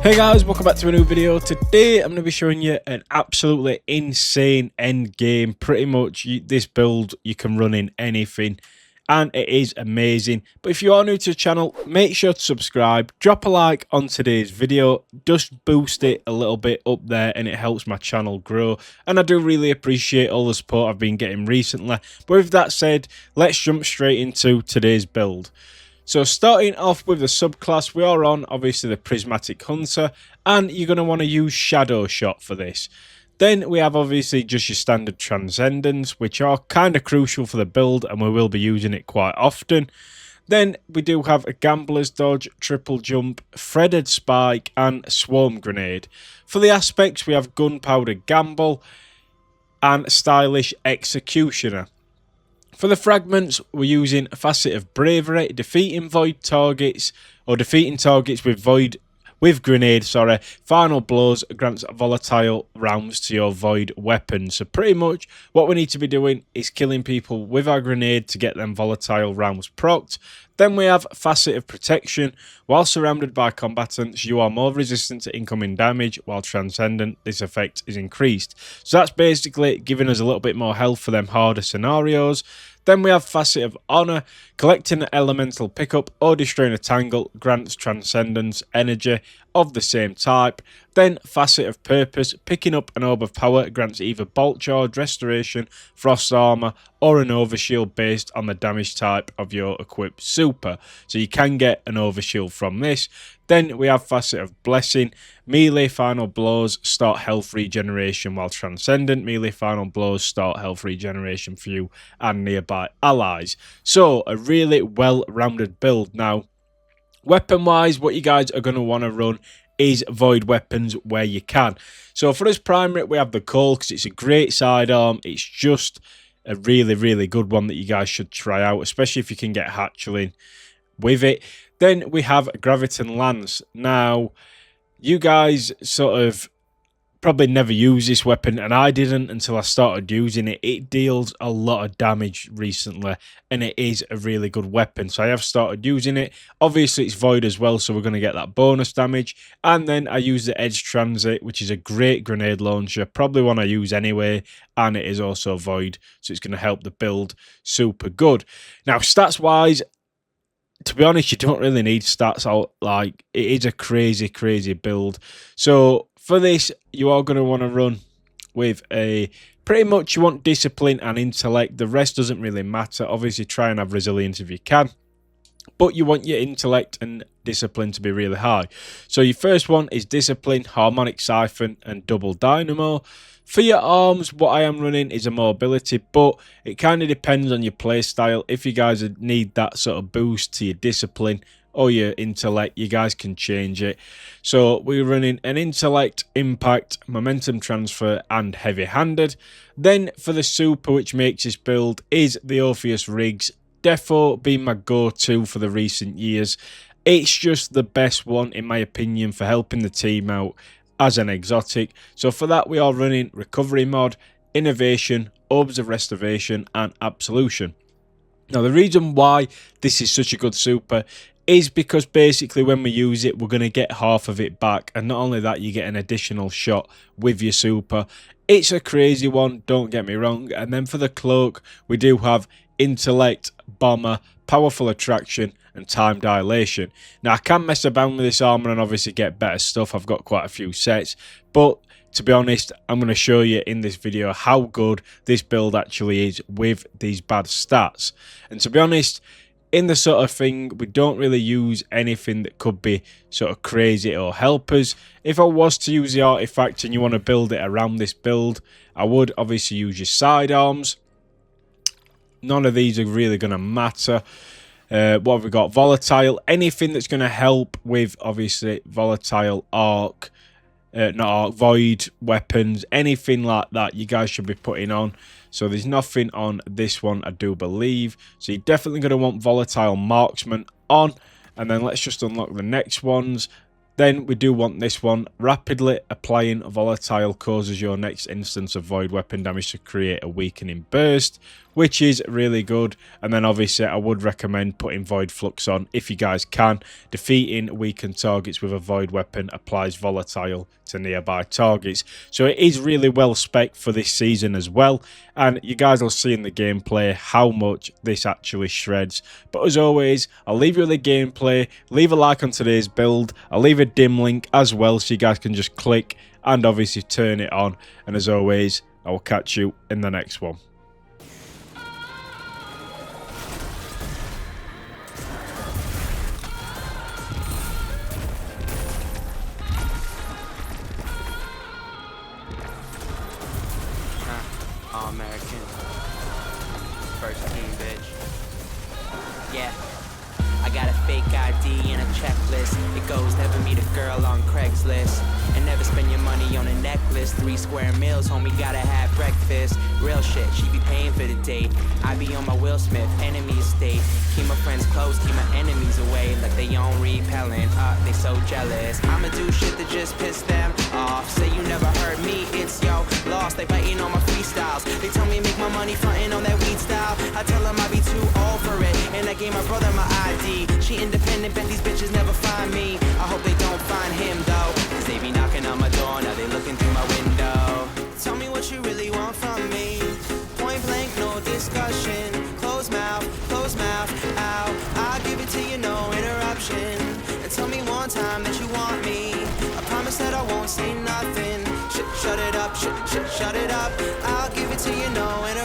Hey guys, welcome back to a new video. Today I'm going to be showing you an absolutely insane end game. Pretty much this build you can run in anything and it is amazing. But if you are new to the channel, make sure to subscribe, drop a like on today's video, just boost it a little bit up there and it helps my channel grow. And I do really appreciate all the support I've been getting recently. But with that said, let's jump straight into today's build. So starting off with the subclass, we are on obviously the Prismatic Hunter, and you're going to want to use Shadow Shot for this. Then we have obviously just your standard Transcendence, which are kind of crucial for the build, and we will be using it quite often. Then we do have a Gambler's Dodge, Triple Jump, Threaded Spike, and Swarm Grenade. For the aspects, we have Gunpowder Gamble and Stylish Executioner. For the fragments, we're using a Facet of Bravery, defeating targets with grenade, final blows grants volatile rounds to your void weapons. So pretty much what we need to be doing is killing people with our grenade to get them volatile rounds procced. Then we have Facet of Protection. While surrounded by combatants, you are more resistant to incoming damage, while Transcendent, this effect is increased. So that's basically giving us a little bit more health for them harder scenarios. Then we have Facet of Honor. Collecting an elemental pickup or destroying a tangle grants Transcendence energy of the same type. Then Facet of Purpose. Picking up an Orb of Power grants either Bolt Charge, Restoration, Frost Armor, or an Overshield based on the damage type of your equipped super. So you can get an Overshield from this. Then we have Facet of Blessing. Melee final blows start health regeneration, while Transcendent melee final blows start health regeneration for you and nearby allies. So a really well-rounded build. Now, weapon-wise, what you guys are going to want to run is void weapons where you can. So for this primary, we have the Cole because it's a great sidearm. It's just a really good one that you guys should try out, especially if you can get hatchling with it. Then we have Graviton Lance. Now, you guys sort of probably never use this weapon, and I didn't until I started using it. It deals a lot of damage recently, and it is a really good weapon. So I have started using it. Obviously, it's void as well, so we're going to get that bonus damage. And then I use the Edge Transit, which is a great grenade launcher. Probably one I use anyway, and it is also void, so it's going to help the build super good. Now, stats-wise, to be honest, you don't really need stats out. Like, it is a crazy build. So for this, you are going to want to run with a pretty much you want discipline and intellect. The rest doesn't really matter. Obviously, try and have resilience if you can, but you want your intellect and discipline to be really high. So your first one is discipline, harmonic siphon, and double dynamo. For your arms, what I am running is a mobility, but it kind of depends on your play style. If you guys need that sort of boost to your discipline or your intellect, you guys can change it. So we're running an intellect, impact, momentum transfer, and heavy-handed. Then for the super, which makes this build, is the Orpheus Rigs. Defo being my go-to for the recent years. It's just the best one, in my opinion, for helping the team out as an exotic. So for that, we are running Recovery Mod, Innovation, Orbs of Restoration, and Absolution. Now, the reason why this is such a good super is because basically when we use it, we're going to get half of it back. And not only that, you get an additional shot with your super. It's a crazy one, don't get me wrong. And then for the cloak, we do have Intellect, Bomber, Powerful Attraction, and Time Dilation. Now, I can mess about with this armor and obviously get better stuff. I've got quite a few sets, but to be honest, I'm going to show you in this video how good this build actually is with these bad stats. And to be honest, in the sort of thing, we don't really use anything that could be sort of crazy or help us. If I was to use the artifact and you want to build it around this build, I would obviously use your sidearms. None of these are really going to matter. What have we got? Volatile. Anything that's going to help with, obviously, volatile arc, not arc, void weapons, anything like that, you guys should be putting on. So there's nothing on this one, I do believe. So you're definitely going to want volatile marksman on. And then let's just unlock the next ones. Then we do want this one. Rapidly applying volatile causes your next instance of void weapon damage to create a weakening burst. which is really good. And then obviously I would recommend putting Void Flux on if you guys can. Defeating weakened targets with a Void weapon applies volatile to nearby targets. So it is really well spec'd for this season as well, and you guys will see in the gameplay how much this actually shreds. But as always, I'll leave you with the gameplay. Leave a like on today's build. I'll leave a dim link as well so you guys can just click and obviously turn it on. And as always, I will catch you in the next one. American. First team, bitch. Yeah. I got a fake ID and a checklist. It goes never meet a girl on Craigslist. And never spend your money on a necklace. 3 square meals, homie, gotta have breakfast. Real shit, she be paying for the date. I be on my Will Smith, enemy estate. Keep my friends close, keep my enemies away. Like they on repellent, they so jealous. I'ma do shit that just piss them off. Say you never heard me, it's yo lost. They biting on my freestyles. They tell me make my money frontin' on that weed style. I tell them I be too old for it. And I gave my brother my ID. She independent, bet these bitches never find me. I hope they don't find him though, cause they be knocking on my door, now they looking through my window. Tell me what you really want from me. Point blank, no discussion. Close mouth, ow. I'll give it to you, no interruption. And tell me one time that you want me. I promise that I won't say nothing. Shut it up, shut it up. I'll give it to you, no interruption.